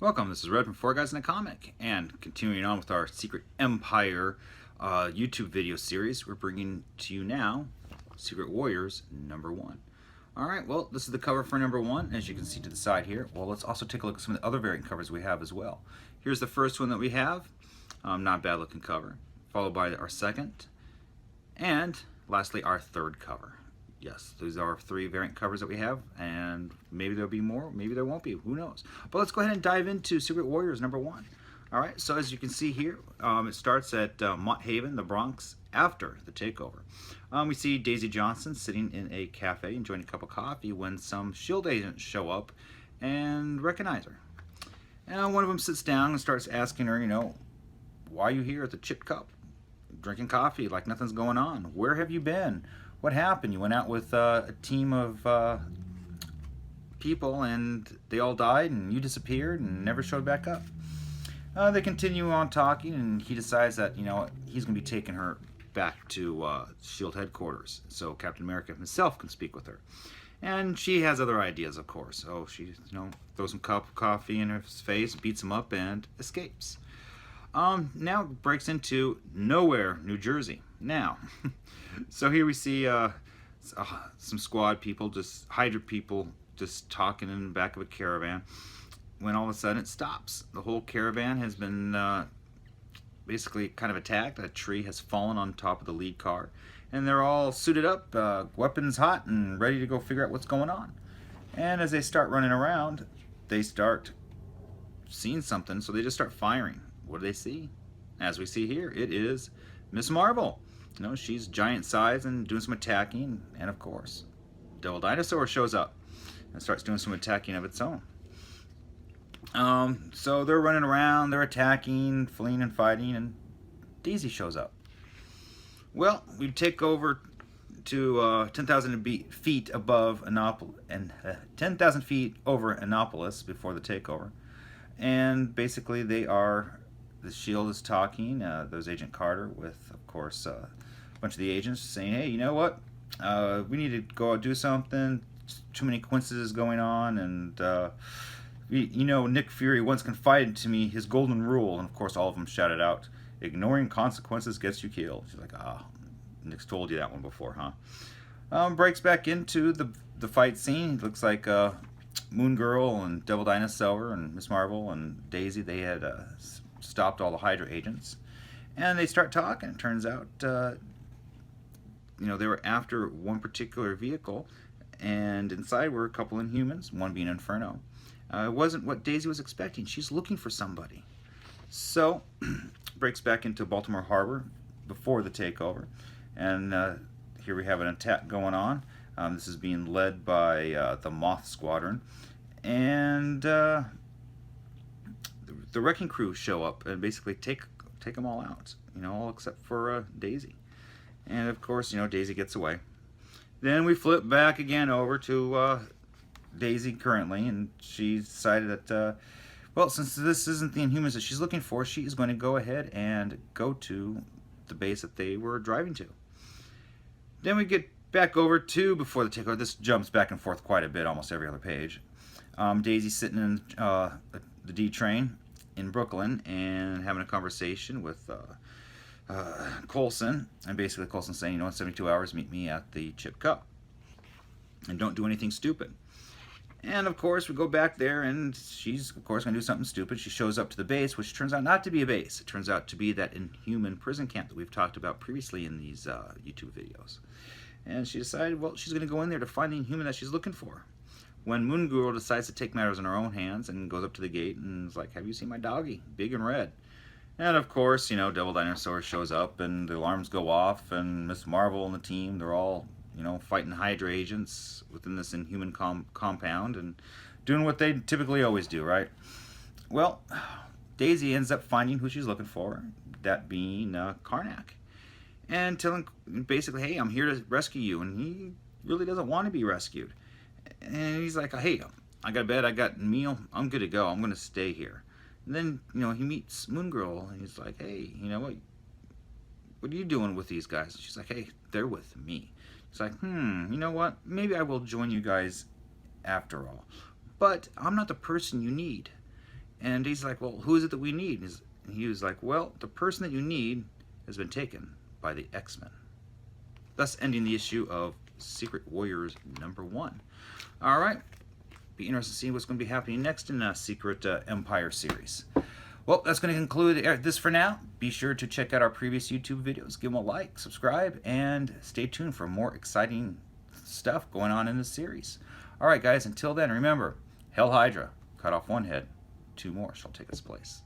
Welcome, this is Red from Four Guys in a Comic, and continuing on with our Secret Empire YouTube video series, we're bringing to you now Secret Warriors #1. Alright, well, this is the cover for #1, as you can see to the side here. Well, let's also take a look at some of the other variant covers we have as well. Here's the first one that we have, not a bad looking cover, followed by our second, and lastly our third cover. Yes, these are 3 variant covers that we have, and maybe there'll be more, maybe there won't be, who knows. But let's go ahead and dive into Secret Warriors #1. Alright, so as you can see here, it starts at Mott Haven, the Bronx, after the takeover. We see Daisy Johnson sitting in a cafe enjoying a cup of coffee when some S.H.I.E.L.D. agents show up and recognize her. And one of them sits down and starts asking her, why are you here at the Chip Cup, drinking coffee like nothing's going on? Where have you been? What happened? You went out with a team of people and they all died and you disappeared and never showed back up. They continue on talking and he decides that, he's going to be taking her back to S.H.I.E.L.D. headquarters so Captain America himself can speak with her. And she has other ideas, of course. So she, throws some cup of coffee in his face, beats him up, and escapes. Now breaks into Nowhere, New Jersey. Now, so here we see some squad people, just Hydra people, just talking in the back of a caravan. When all of a sudden it stops. The whole caravan has been basically kind of attacked. A tree has fallen on top of the lead car, and they're all suited up, weapons hot, and ready to go figure out what's going on. And as they start running around, they start seeing something, so they just start firing. What do they see? As we see here, it is Miss Marvel. She's giant size and doing some attacking, and of course, Devil Dinosaur shows up and starts doing some attacking of its own. So they're running around, they're attacking, fleeing and fighting, and Daisy shows up. Well, we take over to 10,000 feet above Annapolis, and 10,000 feet over Annapolis before the takeover, and basically they are. The S.H.I.E.L.D. is talking. There's Agent Carter with, of course, a bunch of the agents saying, hey, you know what? We need to go out do something. Too many coincidences going on. And, Nick Fury once confided to me his golden rule. And, of course, all of them shouted out, ignoring consequences gets you killed. She's like, Nick's told you that one before, huh? Breaks back into the fight scene. It looks like Moon Girl and Devil Dinosaur and Miss Marvel and Daisy, they had stopped all the Hydra agents, and they start talking. It turns out, they were after one particular vehicle, and inside were a couple Inhumans, one being Inferno. It wasn't what Daisy was expecting. She's looking for somebody. So, breaks back into Baltimore Harbor before the takeover, and here we have an attack going on. This is being led by the Moth Squadron, and the wrecking crew show up and basically take them all out, all except for Daisy. And of course, Daisy gets away. Then we flip back again over to Daisy currently, and she decided that, well, since this isn't the Inhumans that she's looking for, she is going to go ahead and go to the base that they were driving to. Then we get back over to before the takeover. This jumps back and forth quite a bit, almost every other page. Daisy's sitting in the D train in Brooklyn and having a conversation with Coulson, and basically Coulson saying, in 72 hours, meet me at the Chip Cup, and don't do anything stupid. And of course, we go back there, and she's of course going to do something stupid. She shows up to the base, which turns out not to be a base. It turns out to be that Inhuman prison camp that we've talked about previously in these YouTube videos. And she decided, well, she's going to go in there to find the Inhuman that she's looking for. When Moon Girl decides to take matters in her own hands and goes up to the gate and is like, have you seen my doggy? Big and red. And of course, Devil Dinosaur shows up and the alarms go off, and Miss Marvel and the team, they're all, fighting Hydra agents within this Inhuman compound and doing what they typically always do, right? Well, Daisy ends up finding who she's looking for, that being Karnak. And telling basically, hey, I'm here to rescue you. And he really doesn't want to be rescued. And he's like, hey, I got a bed, I got a meal, I'm good to go, I'm going to stay here. And then, he meets Moon Girl, and he's like, hey, what are you doing with these guys? And she's like, hey, they're with me. He's like, you know what, maybe I will join you guys after all. But I'm not the person you need. And he's like, well, who is it that we need? And he was like, well, the person that you need has been taken by the X-Men. Thus ending the issue of Secret Warriors #1. All right. Be interested to see what's going to be happening next in the Secret Empire series. Well, that's going to conclude this for now. Be sure to check out our previous YouTube videos. Give them a like, subscribe, and stay tuned for more exciting stuff going on in this series. All right, guys, until then, remember, Hail Hydra. Cut off one head, 2 more shall take its place.